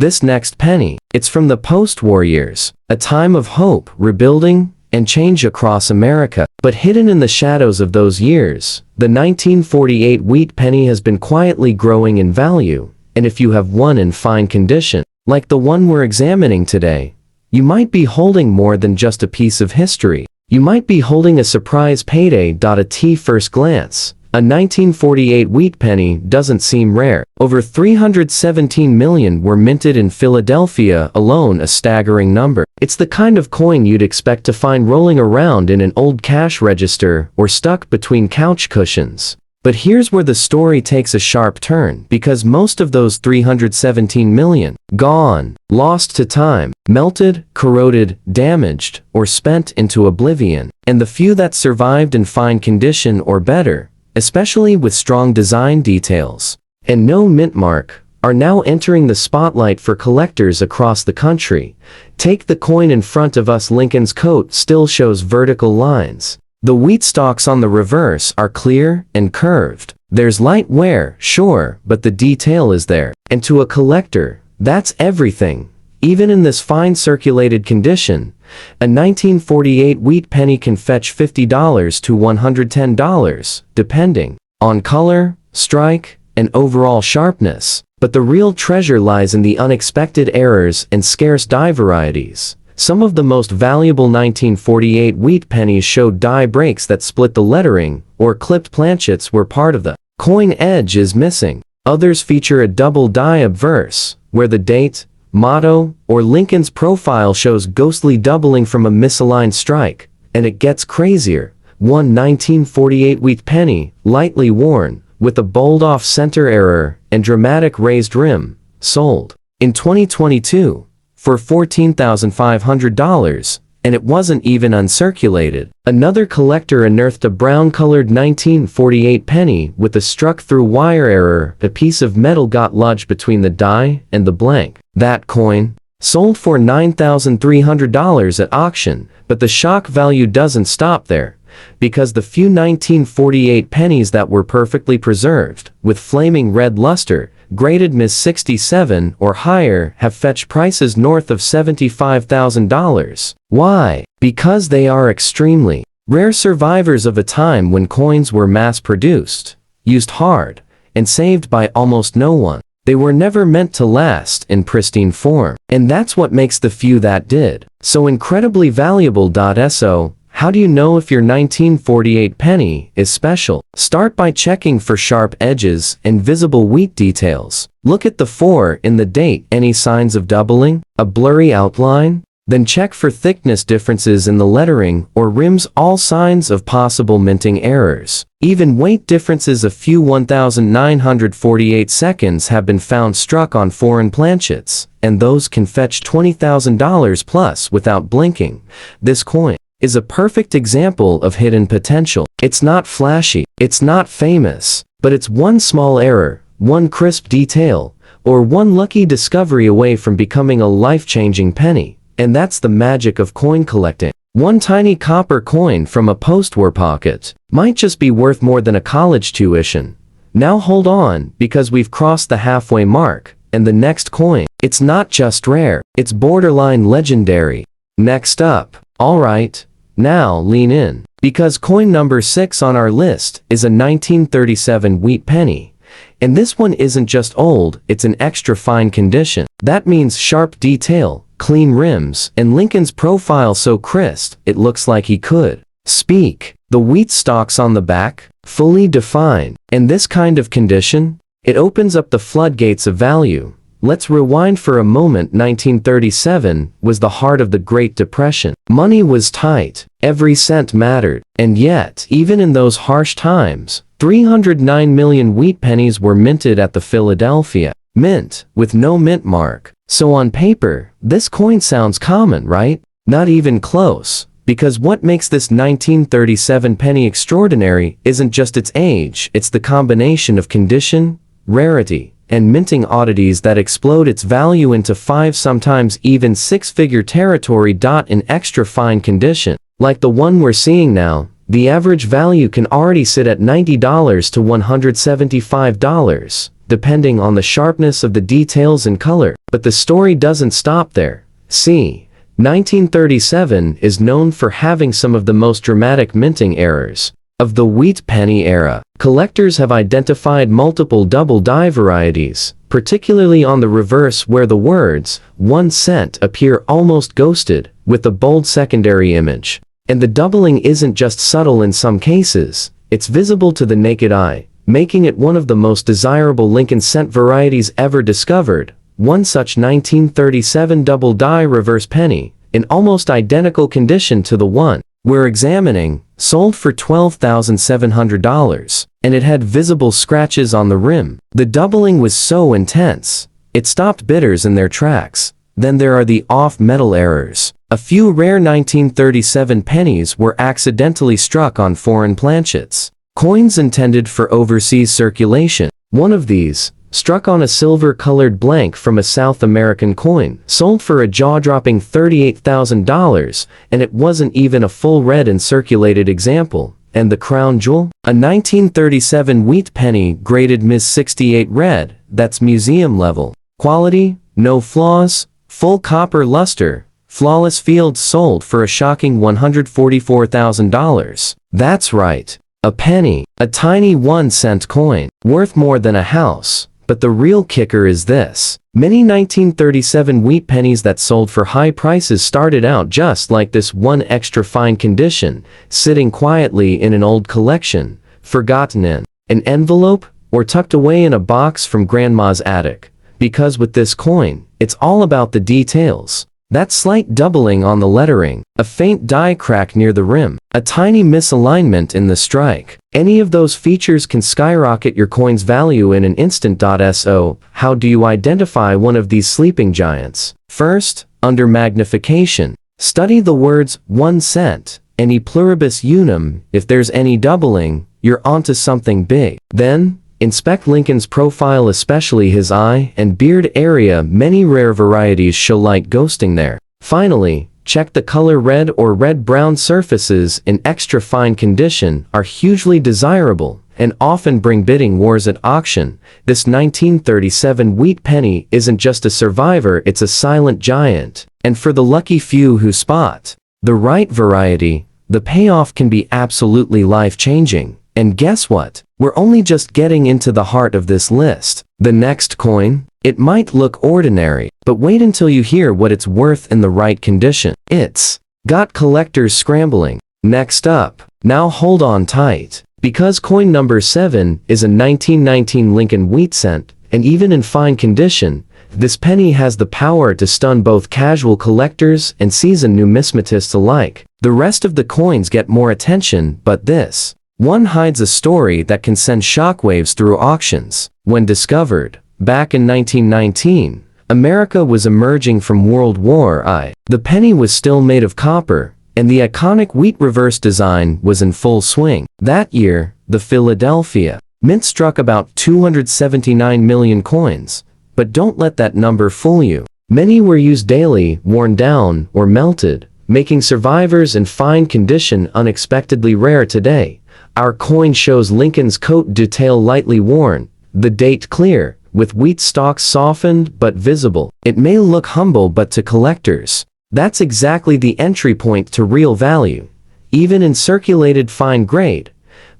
This next penny, it's from the post-war years, a time of hope, rebuilding, and change across America. But hidden in the shadows of those years, the 1948 wheat penny has been quietly growing in value, and if you have one in fine condition, like the one we're examining today, you might be holding more than just a piece of history. You might be holding a surprise payday. At first glance, a 1948 wheat penny doesn't seem rare. Over 317 million were minted in Philadelphia alone, a staggering number. It's the kind of coin you'd expect to find rolling around in an old cash register or stuck between couch cushions. But here's where the story takes a sharp turn, because most of those 317 million, gone, lost to time, melted, corroded, damaged, or spent into oblivion. And the few that survived in fine condition or better, especially with strong design details and no mint mark, are now entering the spotlight for collectors across the country. Take the coin in front of us. Lincoln's coat still shows vertical lines. The wheat stalks on the reverse are clear and curved. There's light wear, sure, but the detail is there. And to a collector, that's everything. Even in this fine circulated condition, a 1948 wheat penny can fetch $50 to $110, depending on color, strike, and overall sharpness. But the real treasure lies in the unexpected errors and scarce die varieties. Some of the most valuable 1948 wheat pennies showed die breaks that split the lettering, or clipped planchets where part of the coin edge is missing. Others feature a double die obverse, where the date, motto, or Lincoln's profile shows ghostly doubling from a misaligned strike. And it gets crazier. One 1948 wheat penny, lightly worn, with a bold off-center error and dramatic raised rim, sold in 2022 for $14,500, and it wasn't even uncirculated. Another collector unearthed a brown-colored 1948 penny with a struck-through wire error. A piece of metal got lodged between the die and the blank. That coin sold for $9,300 at auction, but the shock value doesn't stop there, because the few 1948 pennies that were perfectly preserved, with flaming red luster, graded Ms. 67 or higher, have fetched prices north of $75,000. Why? Because they are extremely rare survivors of a time when coins were mass-produced, used hard, and saved by almost no one. They were never meant to last in pristine form. And that's what makes the few that did so incredibly valuable. So, how do you know if your 1948 penny is special? Start by checking for sharp edges and visible wheat details. Look at the 4 in the date. Any signs of doubling? A blurry outline? Then check for thickness differences in the lettering or rims. All signs of possible minting errors. Even weight differences. A few 1,948 seconds have been found struck on foreign planchets, and those can fetch $20,000 plus without blinking. This coin is a perfect example of hidden potential. It's not flashy, it's not famous, but it's one small error, one crisp detail, or one lucky discovery away from becoming a life-changing penny. And that's the magic of coin collecting. One tiny copper coin from a post-war pocket might just be worth more than a college tuition. Now hold on, because we've crossed the halfway mark, and the next coin, it's not just rare, it's borderline legendary. Next up, alright, now lean in, because coin number 6 on our list is a 1937 wheat penny. And this one isn't just old, it's in extra fine condition. That means sharp detail, clean rims, and Lincoln's profile so crisp, it looks like he could speak. The wheat stalks on the back, fully defined. In this kind of condition, it opens up the floodgates of value. Let's rewind for a moment. 1937 was the heart of the Great Depression. Money was tight, every cent mattered, and yet, even in those harsh times, 309 million wheat pennies were minted at the Philadelphia Mint, with no mint mark. So on paper, this coin sounds common, right? Not even close. Because what makes this 1937 penny extraordinary isn't just its age, it's the combination of condition, rarity, and minting oddities that explode its value into 5, sometimes even 6-figure territory. In extra fine condition, like the one we're seeing now, the average value can already sit at $90 to $175. depending on the sharpness of the details and color. But the story doesn't stop there. See, 1937 is known for having some of the most dramatic minting errors of the wheat penny era. Collectors have identified multiple double die varieties, particularly on the reverse where the words 1 cent appear almost ghosted, with a bold secondary image. And the doubling isn't just subtle in some cases, it's visible to the naked eye, making it one of the most desirable Lincoln cent varieties ever discovered. One such 1937 double die reverse penny, in almost identical condition to the one we're examining, sold for $12,700, and it had visible scratches on the rim. The doubling was so intense, it stopped bidders in their tracks. Then there are the off-metal errors. A few rare 1937 pennies were accidentally struck on foreign planchets, coins intended for overseas circulation. One of these, struck on a silver-colored blank from a South American coin, sold for a jaw-dropping $38,000, and it wasn't even a full read and circulated example. And the crown jewel? A 1937 wheat penny graded Ms. 68 red, that's museum level. Quality, no flaws, full copper luster, flawless fields, sold for a shocking $144,000. That's right, a penny, a tiny 1 cent coin, worth more than a house. But the real kicker is this. Many 1937 wheat pennies that sold for high prices started out just like this, one extra fine condition, sitting quietly in an old collection, forgotten in an envelope, or tucked away in a box from grandma's attic. Because with this coin, it's all about the details. That slight doubling on the lettering, a faint die crack near the rim, a tiny misalignment in the strike. Any of those features can skyrocket your coin's value in an instant. So, how do you identify one of these sleeping giants? First, under magnification, study the words 1 cent, and e pluribus unum. If there's any doubling, you're onto something big. Then, inspect Lincoln's profile, especially his eye and beard area. Many rare varieties show light ghosting there. Finally, check the color. Red or red-brown surfaces in extra fine condition are hugely desirable and often bring bidding wars at auction. This 1937 wheat penny isn't just a survivor, it's a silent giant. And for the lucky few who spot the right variety, the payoff can be absolutely life-changing. And guess what? We're only just getting into the heart of this list. The next coin? It might look ordinary, but wait until you hear what it's worth in the right condition. It's got collectors scrambling. Next up, now hold on tight, because coin number 7 is a 1919 Lincoln Wheat cent, and even in fine condition, this penny has the power to stun both casual collectors and seasoned numismatists alike. The rest of the coins get more attention, but this one hides a story that can send shockwaves through auctions. When discovered, back in 1919, America was emerging from World War I. The penny was still made of copper, and the iconic wheat reverse design was in full swing. That year, the Philadelphia Mint struck about 279 million coins. But don't let that number fool you. Many were used daily, worn down, or melted, making survivors in fine condition unexpectedly rare today. Our coin shows Lincoln's coat detail lightly worn, the date clear, with wheat stalks softened but visible. It may look humble, but to collectors, that's exactly the entry point to real value. Even in circulated fine grade,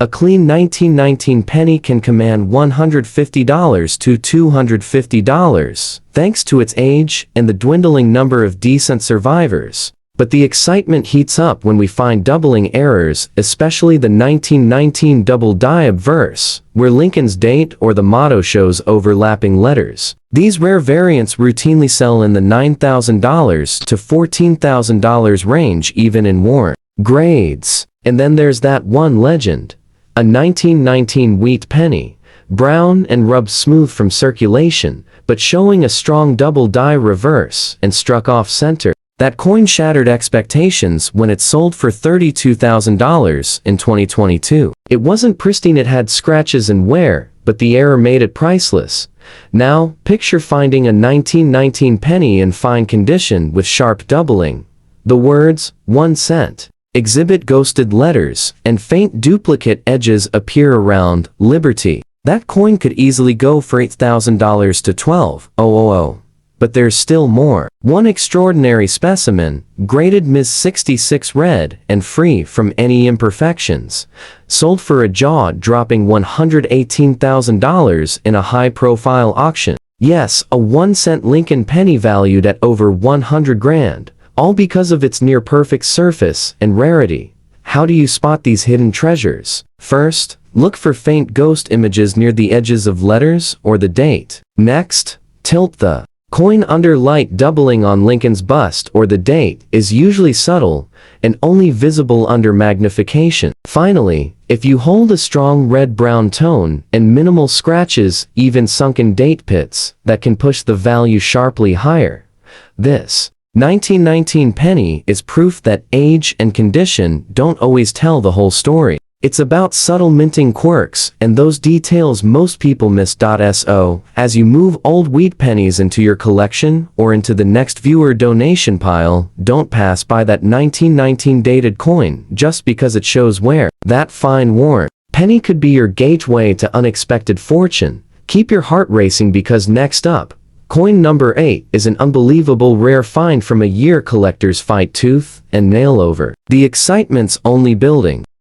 a clean 1919 penny can command $150 to $250, thanks to its age and the dwindling number of decent survivors. But the excitement heats up when we find doubling errors, especially the 1919 double die obverse, where Lincoln's date or the motto shows overlapping letters. These rare variants routinely sell in the $9,000 to $14,000 range, even in worn grades. And then there's that one legend, a 1919 wheat penny, brown and rubbed smooth from circulation, but showing a strong double die reverse and struck off center. That coin shattered expectations when it sold for $32,000 in 2022. It wasn't pristine, it had scratches and wear, but the error made it priceless. Now, picture finding a 1919 penny in fine condition with sharp doubling. The words, 1 cent, exhibit ghosted letters, and faint duplicate edges appear around Liberty. That coin could easily go for $8,000 to $12,000. But there's still more. One extraordinary specimen, graded Ms. 66 red and free from any imperfections, sold for a jaw-dropping $118,000 in a high-profile auction. Yes, a 1-cent Lincoln penny valued at over 100 grand, all because of its near-perfect surface and rarity. How do you spot these hidden treasures? First, look for faint ghost images near the edges of letters or the date. Next, tilt the coin under light. Doubling on Lincoln's bust or the date is usually subtle and only visible under magnification. Finally, if you hold a strong red-brown tone and minimal scratches, even sunken date pits, that can push the value sharply higher. This 1919 penny is proof that age and condition don't always tell the whole story. It's about subtle minting quirks, and those details most people miss. So, as you move old wheat pennies into your collection or into the next viewer donation pile, don't pass by that 1919 dated coin just because it shows wear. That fine worn penny could be your gateway to unexpected fortune. Keep your heart racing because next up, coin number 8 is an unbelievable rare find from a year collectors fight tooth and nail over. The excitement's only building.